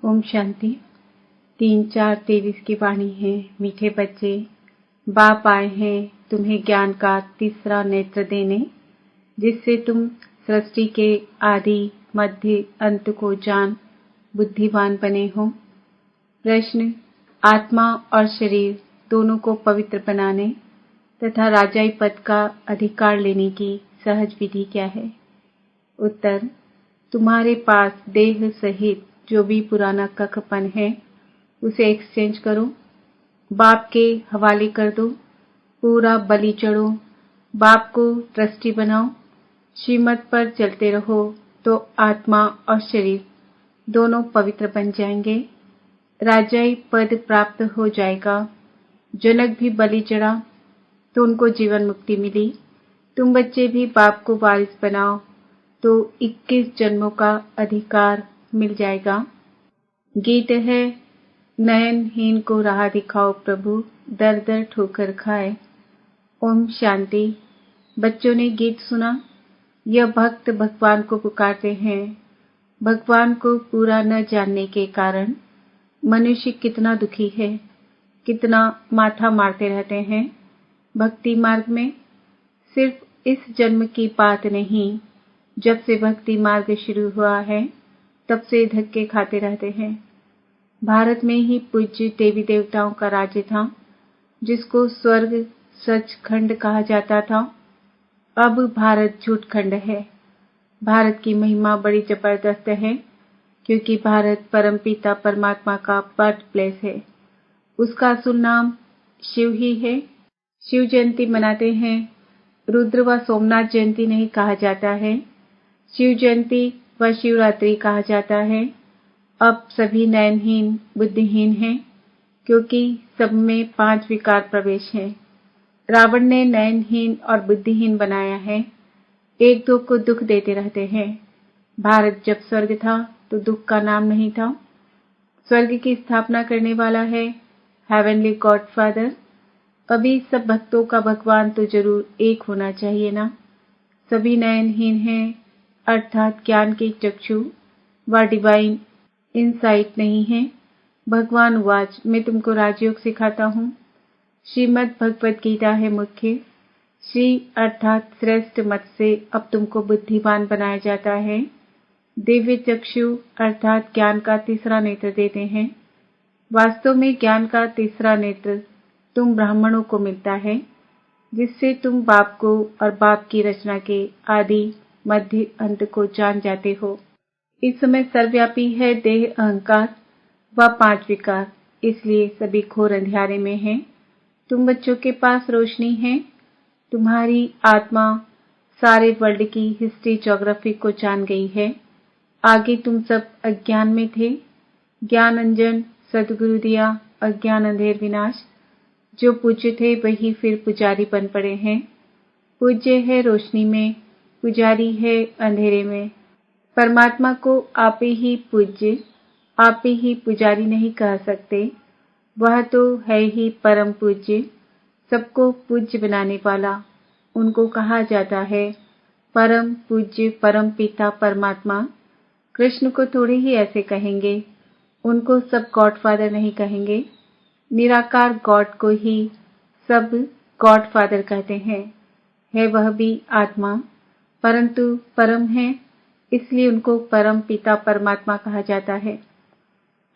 ओम शांति। 3-4-23 की वाणी है। मीठे बच्चे, बाप आए हैं तुम्हें ज्ञान का तीसरा नेत्र देने, जिससे तुम सृष्टि के आदि मध्य अंत को जान बुद्धिमान बने हो। प्रश्न, आत्मा और शरीर दोनों को पवित्र बनाने तथा राजाई पद का अधिकार लेने की सहज विधि क्या है? उत्तर, तुम्हारे पास देह सहित जो भी पुराना कखपन है उसे एक्सचेंज करो, बाप के हवाले कर दो, पूरा बलि चढ़ो, बाप को ट्रस्टी बनाओ, श्रीमत पर चलते रहो तो आत्मा और शरीर दोनों पवित्र बन जाएंगे, राजाई पद प्राप्त हो जाएगा। जनक भी बलि चढ़ा तो उनको जीवन मुक्ति मिली। तुम बच्चे भी बाप को वारिस बनाओ तो 21 जन्मों का अधिकार मिल जाएगा। गीत है, नयनहीन को राह दिखाओ प्रभु, दर दर ठोकर खाए। ओम शांति। बच्चों ने गीत सुना। यह भक्त भगवान को पुकारते हैं। भगवान को पूरा न जानने के कारण मनुष्य कितना दुखी है, कितना माथा मारते रहते हैं। भक्ति मार्ग में सिर्फ इस जन्म की बात नहीं, जब से भक्ति मार्ग शुरू हुआ है तब से धक्के खाते रहते हैं। भारत में ही पूज्य देवी देवताओं का राज्य था, जिसको स्वर्ग सचखंड कहा जाता था। अब भारत झूठखंड है। भारत की महिमा बड़ी जबरदस्त है, क्योंकि भारत परमपिता परमात्मा का बर्थ प्लेस है। उसका असुर नाम शिव ही है। शिव जयंती मनाते हैं। रुद्र व सोमनाथ जयंती नहीं कहा जाता है। शिव जयंती व शिवरात्रि कहा जाता है। अब सभी नयनहीन बुद्धिहीन हैं, क्योंकि सब में 5 विकार प्रवेश हैं। रावण ने नयनहीन और बुद्धिहीन बनाया है। एक दो को दुख देते रहते हैं। भारत जब स्वर्ग था तो दुख का नाम नहीं था। स्वर्ग की स्थापना करने वाला है हेवनली गॉडफादर। अभी सब भक्तों का भगवान तो जरूर एक होना चाहिए ना। सभी नयनहीन हैं, अर्थात ज्ञान के चक्षु व डिवाइन इनसाइट नहीं है। भगवान वाच, मैं तुमको राजयोग सिखाता हूँ। श्रीमद् भगवद गीता है मुख्य। श्री अर्थात श्रेष्ठ मत से अब तुमको बुद्धिमान बनाया जाता है। दिव्य चक्षु अर्थात ज्ञान का तीसरा नेत्र देते हैं। वास्तव में ज्ञान का तीसरा नेत्र तुम ब्राह्मणों को मिलता है, जिससे तुम बाप को और बाप की रचना के आदि मध्य अंत को जान जाते हो। इस समय सर्वव्यापी है देह अहंकार व 5 विकार, इसलिए सभी घोर अंधियारे में हैं। तुम बच्चों के पास रोशनी है। तुम्हारी आत्मा सारे वर्ल्ड की हिस्ट्री ज्योग्राफी को जान गई है। आगे तुम सब अज्ञान में थे। ज्ञान अंजन सदगुरु दिया, अज्ञान अंधेर विनाश। जो पूज्य थे वही फिर पुजारी बन पड़े हैं। पूज्य है रोशनी में, पुजारी है अंधेरे में। परमात्मा को आप ही पूज्य, आप ही पुजारी नहीं कह सकते। वह तो है ही परम पूज्य, सबको पूज्य बनाने वाला। उनको कहा जाता है परम पूज्य परम पिता परमात्मा। कृष्ण को थोड़े ही ऐसे कहेंगे, उनको सब गॉडफादर नहीं कहेंगे। निराकार गॉड को ही सब गॉडफादर कहते हैं। है वह भी आत्मा, परंतु परम है, इसलिए उनको परम पिता परमात्मा कहा जाता है।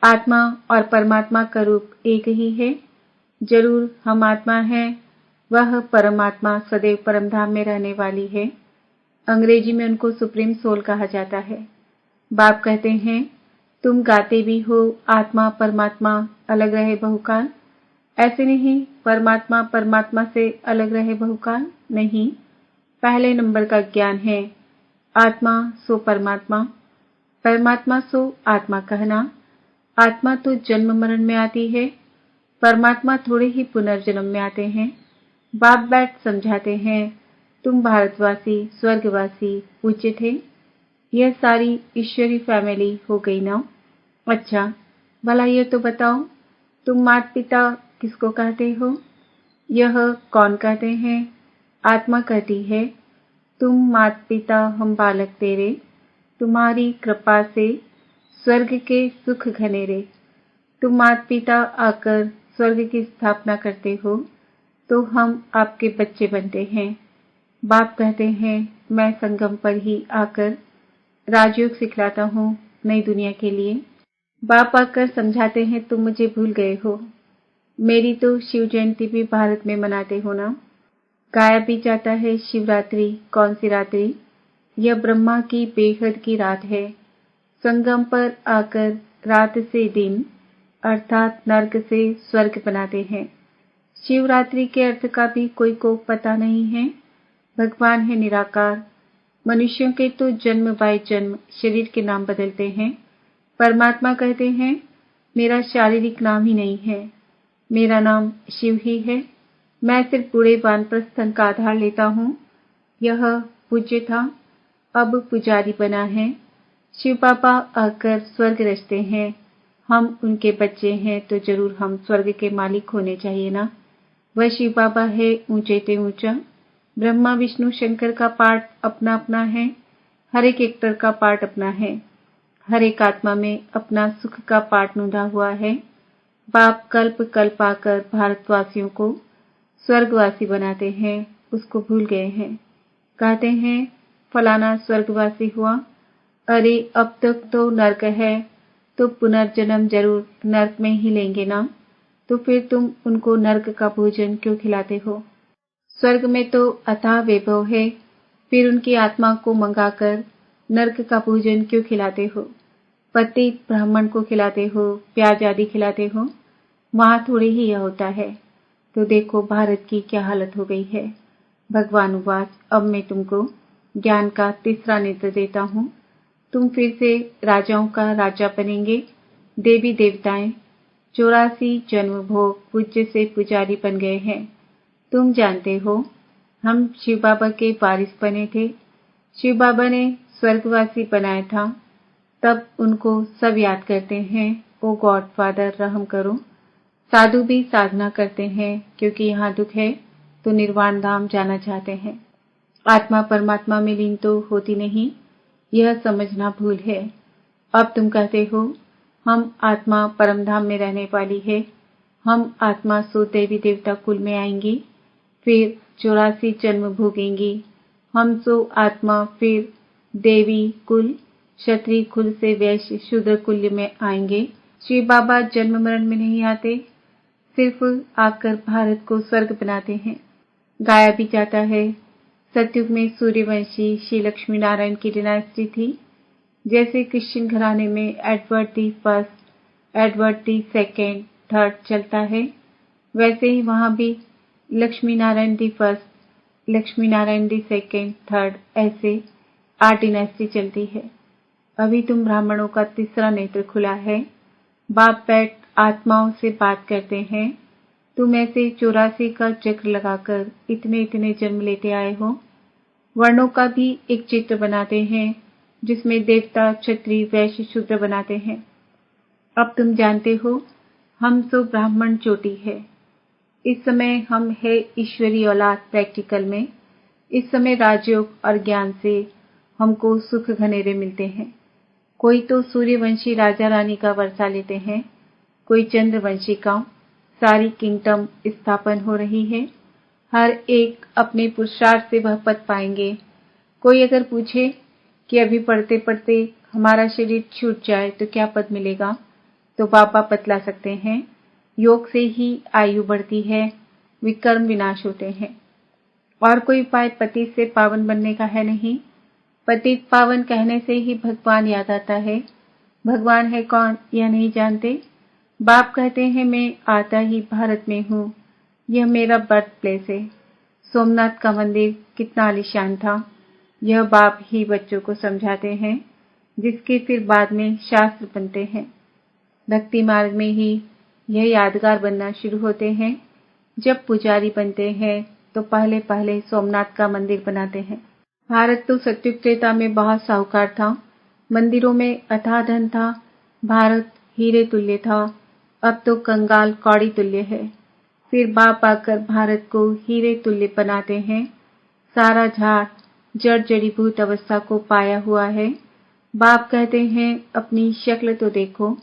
आत्मा और परमात्मा का रूप एक ही है। जरूर हम आत्मा हैं, वह परमात्मा सदैव परमधाम में रहने वाली है। अंग्रेजी में उनको सुप्रीम सोल कहा जाता है। बाप कहते हैं, तुम गाते भी हो आत्मा परमात्मा अलग रहे बहुकाल। ऐसे नहीं, परमात्मा परमात्मा से अलग रहे बहुकाल नहीं। पहले नंबर का ज्ञान है आत्मा सो परमात्मा, परमात्मा सो आत्मा कहना। आत्मा तो जन्म मरण में आती है, परमात्मा थोड़े ही पुनर्जन्म में आते हैं। बाप बैठ समझाते हैं, तुम भारतवासी स्वर्गवासी पूज्य थे। यह सारी ईश्वरी फैमिली हो गई ना। अच्छा, भला ये तो बताओ, तुम माता पिता किसको कहते हो? यह कौन कहते हैं? आत्मा कहती है, तुम माता पिता हम बालक तेरे, तुम्हारी कृपा से स्वर्ग के सुख घनेरे। तुम माता पिता आकर स्वर्ग की स्थापना करते हो तो हम आपके बच्चे बनते हैं। बाप कहते हैं मैं संगम पर ही आकर राजयोग सिखलाता हूँ नई दुनिया के लिए। बाप आकर समझाते हैं तुम मुझे भूल गए हो। मेरी तो शिव जयंती भी भारत में मनाते हो ना। गाया भी जाता है शिवरात्रि कौन सी रात्रि, यह ब्रह्मा की बेहद की रात है। संगम पर आकर रात से दिन अर्थात नर्क से स्वर्ग बनाते हैं। शिवरात्रि के अर्थ का भी कोई को पता नहीं है। भगवान है निराकार। मनुष्यों के तो जन्म बाय जन्म शरीर के नाम बदलते हैं। परमात्मा कहते हैं मेरा शारीरिक नाम ही नहीं है, मेरा नाम शिव ही है। मैं सिर्फ बूढ़े वानप्रस्थन का आधार लेता हूँ। यह पूज्य था, अब पुजारी बना है। शिव बाबा आकर स्वर्ग रचते हैं। हम उनके बच्चे हैं तो जरूर हम स्वर्ग के मालिक होने चाहिए ना। वह शिव बाबा है ऊंचे ते ऊंचा। ब्रह्मा विष्णु शंकर का पार्ट अपना अपना है। हर एक एक्टर का पार्ट अपना है। हर एक आत्मा में अपना सुख का पार्ट नूंढा हुआ है। बाप कल्प कल्प आकर भारतवासियों को स्वर्गवासी बनाते हैं, उसको भूल गए हैं। कहते हैं फलाना स्वर्गवासी हुआ, अरे अब तक तो नर्क है, तो पुनर्जन्म जरूर नर्क में ही लेंगे ना। तो फिर तुम उनको नर्क का भोजन क्यों खिलाते हो? स्वर्ग में तो अथाह वैभव है, फिर उनकी आत्मा को मंगाकर नर्क का भोजन क्यों खिलाते हो? पतित ब्राह्मण को खिलाते हो, प्याज आदि खिलाते हो, वहां थोड़ी ही यह होता है। तो देखो भारत की क्या हालत हो गई है। भगवान उवाच अब मैं तुमको ज्ञान का तीसरा नेत्र देता हूँ। तुम फिर से राजाओं का राजा बनेंगे। देवी देवताएं 84 जन्म भोग पूज्य से पुजारी बन गए हैं। तुम जानते हो हम शिव बाबा के वारिस बने थे। शिव बाबा ने स्वर्गवासी बनाया था, तब उनको सब याद करते हैं, ओ गॉड फादर रहम करो। साधु भी साधना करते हैं क्योंकि यहाँ दुख है तो निर्वाण धाम जाना चाहते हैं। आत्मा परमात्मा में लीन तो होती नहीं, यह समझना भूल है। अब तुम कहते हो हम आत्मा परमधाम में रहने वाली है, हम आत्मा सो देवी देवता कुल में आएंगी, फिर 84 जन्म भोगेंगी। हम सो आत्मा फिर देवी कुल क्षत्रिय कुल से वैश्य शूद्र कुल्य में आएंगे। शिव बाबा जन्म मरण में नहीं आते, सिर्फ आकर भारत को स्वर्ग बनाते हैं। गाया भी जाता है सतयुग में सूर्यवंशी श्री लक्ष्मी नारायण की डिनास्टी थी। जैसे क्रिश्चियन घराने में Edward the first, Edward the second, third चलता है, वैसे ही वहां भी Lakshmi Narayan the first, Lakshmi Narayan the second, third, ऐसे 8 डिनास्टी चलती है। अभी तुम ब्राह्मणों का तीसरा नेत्र खुला है। बाप बैठ आत्माओं से बात करते हैं। तुम ऐसे 84 का चक्र लगाकर इतने इतने जन्म लेते आए हो। वर्णों का भी एक चित्र बनाते हैं जिसमें देवता क्षत्रिय वैश्य शूद्र बनाते हैं। अब तुम जानते हो हम तो ब्राह्मण चोटी है। इस समय हम है ईश्वरी औलाद प्रैक्टिकल में। इस समय राजयोग और ज्ञान से हमको सुख घनेरे मिलते हैं। कोई तो सूर्यवंशी राजा रानी का वर्षा लेते हैं, कोई चंद्रवंशी का। सारी किंगडम स्थापन हो रही है। हर एक अपने पुरुषार्थ से वह पद पाएंगे। कोई अगर पूछे कि अभी पढ़ते पढ़ते हमारा शरीर छूट जाए तो क्या पद मिलेगा, तो बाबा बतला सकते हैं योग से ही आयु बढ़ती है, विकर्म विनाश होते हैं। और कोई उपाय पतित से पावन बनने का है नहीं। पतित पावन कहने से ही भगवान याद आता है। भगवान है कौन यह नहीं जानते। बाप कहते हैं मैं आता ही भारत में हूँ, यह मेरा बर्थ प्लेस है। सोमनाथ का मंदिर कितना आलीशान था, यह बाप ही बच्चों को समझाते हैं, जिसके फिर बाद में शास्त्र बनते हैं। भक्ति मार्ग में ही यह यादगार बनना शुरू होते हैं। जब पुजारी बनते हैं तो पहले पहले सोमनाथ का मंदिर बनाते हैं। भारत तो सत्युग त्रेता में बहुत साहूकार था, मंदिरों में अथाह धन था, भारत हीरे तुल्य था। अब तो कंगाल कौड़ी तुल्य है। फिर बाप आकर भारत को हीरे तुल्य बनाते हैं। सारा झाड़ जड़ जड़ीभूत अवस्था को पाया हुआ है। बाप कहते हैं अपनी शक्ल तो देखो,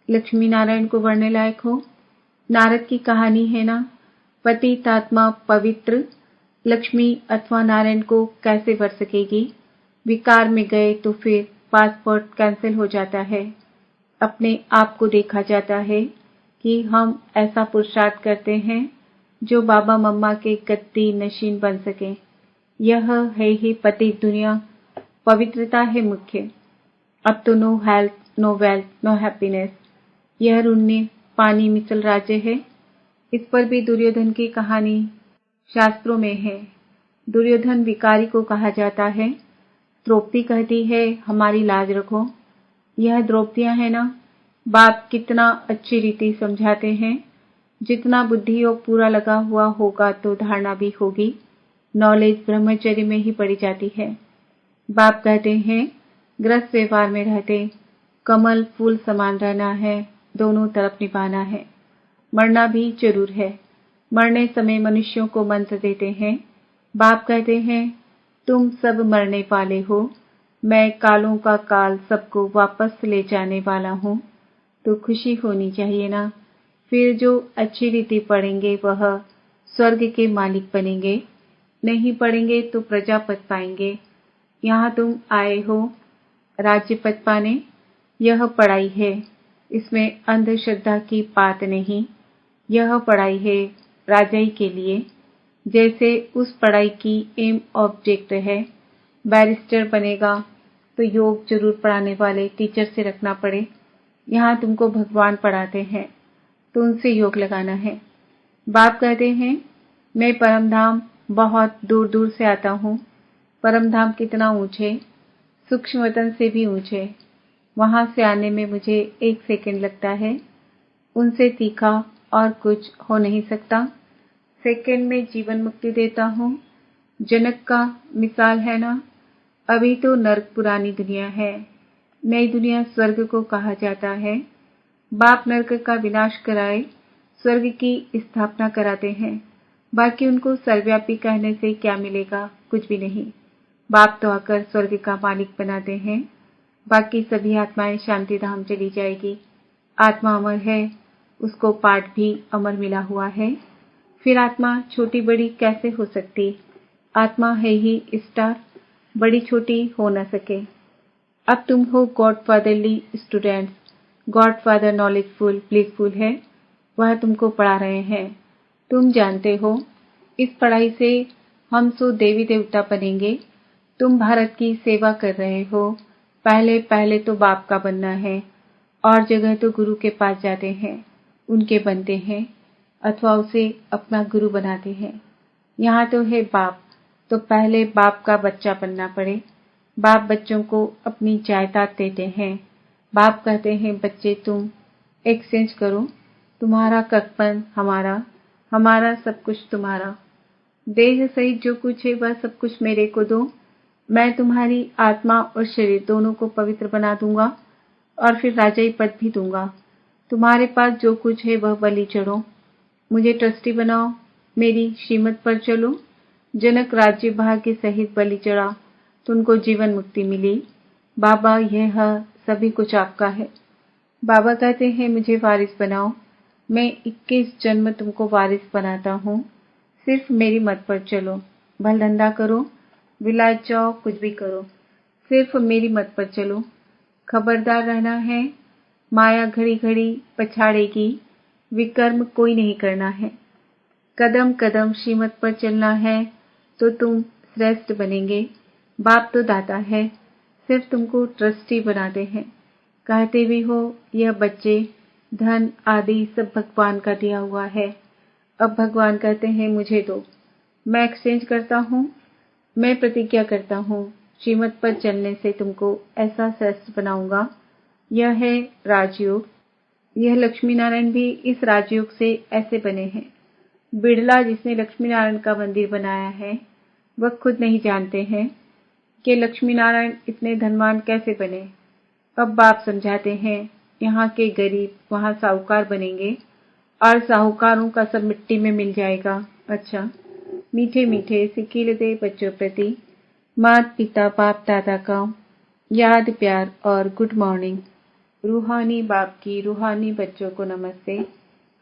लक्ष्मी नारायण को वरने लायक हो। नारद की कहानी है ना, पतित आत्मा पवित्र लक्ष्मी अथवा नारायण को कैसे वर सकेगी। विकार में गए तो फिर पासपोर्ट कैंसिल हो जाता है। अपने आप को देखा जाता है कि हम ऐसा पुरुषार्थ करते हैं जो बाबा मम्मा के गद्दी नशीन बन सके। यह है ही पतित दुनिया, पवित्रता है मुख्य। अब तो no health, no wealth, no happiness. यह रुन्नी पानी मिसल राज्य है। इस पर भी दुर्योधन की कहानी शास्त्रों में है। दुर्योधन विकारी को कहा जाता है। द्रौपदी कहती है हमारी लाज रखो। यह द्रौपदियां है ना, बाप कितना अच्छी रीति समझाते हैं। जितना बुद्धि योग पूरा लगा हुआ होगा तो धारणा भी होगी। नॉलेज ब्रह्मचर्य में ही पड़ी जाती है। बाप कहते हैं ग्रस्त व्यवहार में रहते कमल फूल समान रहना है, दोनों तरफ निभाना है। मरना भी जरूर है। मरने समय मनुष्यों को मंत्र देते हैं। बाप कहते हैं तुम सब मरने वाले हो, मैं कालों का काल सबको वापस ले जाने वाला हूँ। तो खुशी होनी चाहिए ना। फिर जो अच्छी रीति पढ़ेंगे वह स्वर्ग के मालिक बनेंगे, नहीं पढ़ेंगे तो प्रजापत पाएंगे। यहाँ तुम आए हो राज्य पद पाने। यह पढ़ाई है, इसमें अंधश्रद्धा की बात नहीं। यह पढ़ाई है राजाई के लिए। जैसे उस पढ़ाई की एम ऑब्जेक्ट है। बैरिस्टर बनेगा तो योग जरूर पढ़ाने वाले टीचर से रखना पड़े। यहाँ तुमको भगवान पढ़ाते हैं तो उनसे योग लगाना है। बाप कहते हैं मैं परमधाम बहुत दूर दूर से आता हूँ। परमधाम कितना ऊंचे, सूक्ष्म वतन से भी ऊंचे। वहां से आने में मुझे 1 सेकंड लगता है। उनसे तीखा और कुछ हो नहीं सकता। सेकंड में जीवन मुक्ति देता हूँ। जनक का मिसाल है ना। अभी तो नर्क पुरानी दुनिया है, नई दुनिया स्वर्ग को कहा जाता है। बाप नर्क का विनाश कराए स्वर्ग की स्थापना कराते हैं। बाकी उनको सर्वव्यापी कहने से क्या मिलेगा, कुछ भी नहीं। बाप तो आकर स्वर्ग का मालिक बनाते हैं। बाकी सभी आत्माएं शांति धाम चली जाएगी। आत्मा अमर है, उसको पाठ भी अमर मिला हुआ है। फिर आत्मा छोटी बड़ी कैसे हो सकती। आत्मा है ही स्टार, बड़ी छोटी हो न सके। अब तुम हो God fatherly students. God father knowledgeful blissful है, वह तुमको पढ़ा रहे हैं। तुम जानते हो इस पढ़ाई से हम सो देवी देवता बनेंगे। तुम भारत की सेवा कर रहे हो। पहले पहले तो बाप का बनना है। और जगह तो गुरु के पास जाते हैं, उनके बनते हैं अथवा उसे अपना गुरु बनाते हैं। यहाँ तो है बाप, तो पहले बाप का बच्चा बनना पड़े। बाप बच्चों को अपनी जायदाद देते हैं। बाप कहते हैं बच्चे तुम एक्सचेंज करो, तुम्हारा ककपन हमारा, हमारा सब कुछ तुम्हारा। देह सहित जो कुछ है वह सब कुछ मेरे को दो। मैं तुम्हारी आत्मा और शरीर दोनों को पवित्र बना दूंगा और फिर राजाई पद भी दूंगा। तुम्हारे पास जो कुछ है वह बलि चढ़ो, मुझे ट्रस्टी बनाओ, मेरी श्रीमत पर चलो। जनक राज्य भाग्य सहित बलि चढ़ा तो उनको जीवन मुक्ति मिली। बाबा यह सभी कुछ आपका है। बाबा कहते हैं मुझे वारिस बनाओ। मैं 21 जन्म तुमको वारिस बनाता हूँ। सिर्फ मेरी मत पर चलो, भल धंधा करो, विलायत जाओ, कुछ भी करो, सिर्फ मेरी मत पर चलो। खबरदार रहना है, माया घड़ी घड़ी पछाड़ेगी। विकर्म कोई नहीं करना है। कदम कदम श्रीमत पर चलना है तो तुम श्रेष्ठ बनेंगे। बाप तो दाता है, सिर्फ तुमको ट्रस्टी बनाते हैं। कहते भी हो यह बच्चे धन आदि सब भगवान का दिया हुआ है। अब भगवान कहते हैं मुझे दो, मैं एक्सचेंज करता हूँ। मैं प्रतिज्ञा करता हूँ श्रीमत पर चलने से तुमको ऐसा श्रेष्ठ बनाऊंगा। यह है राजयोग। यह लक्ष्मी नारायण भी इस राजयोग से ऐसे बने हैं। बिड़ला जिसने लक्ष्मी नारायण का मंदिर बनाया है वह खुद नहीं जानते हैं कि लक्ष्मी नारायण इतने धनवान कैसे बने। अब बाप समझाते हैं यहाँ के गरीब वहाँ साहूकार बनेंगे और साहूकारों का सब मिट्टी में मिल जाएगा। अच्छा, मीठे मीठे सिकील दे बच्चों प्रति मात पिता बाप दादा का याद, प्यार और गुड मॉर्निंग। रूहानी बाप की रूहानी बच्चों को नमस्ते।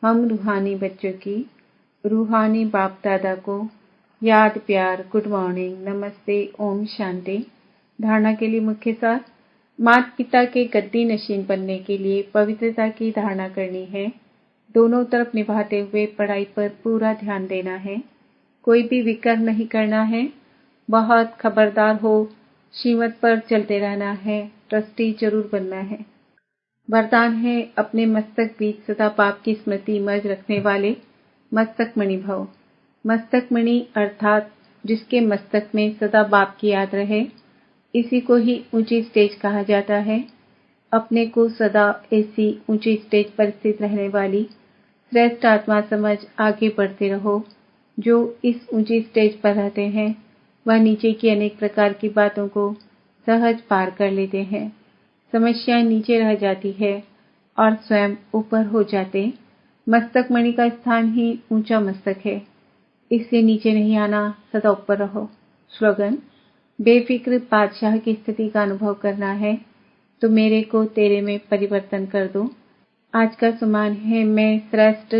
हम रूहानी बच्चों की रूहानी बाप दादा को याद, प्यार, गुड मॉर्निंग, नमस्ते, ओम शांति। धारणा के लिए मुख्य सार। माता पिता के गद्दी नशीन बनने के लिए पवित्रता की धारणा करनी है। दोनों तरफ निभाते हुए पढ़ाई पर पूरा ध्यान देना है। कोई भी विकर्म नहीं करना है। बहुत खबरदार हो, श्रीमत पर चलते रहना है। ट्रस्टी जरूर बनना है। वरदान है, अपने मस्तक बीच सदा बाप की स्मृति मर्ज रखने वाले मस्तक मणि भव। मस्तक मणि अर्थात जिसके मस्तक में सदा बाप की याद रहे, इसी को ही ऊंची स्टेज कहा जाता है। अपने को सदा ऐसी ऊंची स्टेज पर स्थित रहने वाली श्रेष्ठ आत्मा समझ आगे बढ़ते रहो। जो इस ऊंची स्टेज पर रहते हैं वह नीचे की अनेक प्रकार की बातों को सहज पार कर लेते हैं। समस्याएं नीचे रह जाती है और स्वयं ऊपर हो जाते। मस्तक मणि का स्थान ही ऊंचा मस्तक है, इससे नीचे नहीं आना, सदा ऊपर रहो। स्लोगन, बेफिक्र बादशाह की स्थिति का अनुभव करना है तो मेरे को तेरे में परिवर्तन कर दो। आज का सम्मान है, मैं श्रेष्ठ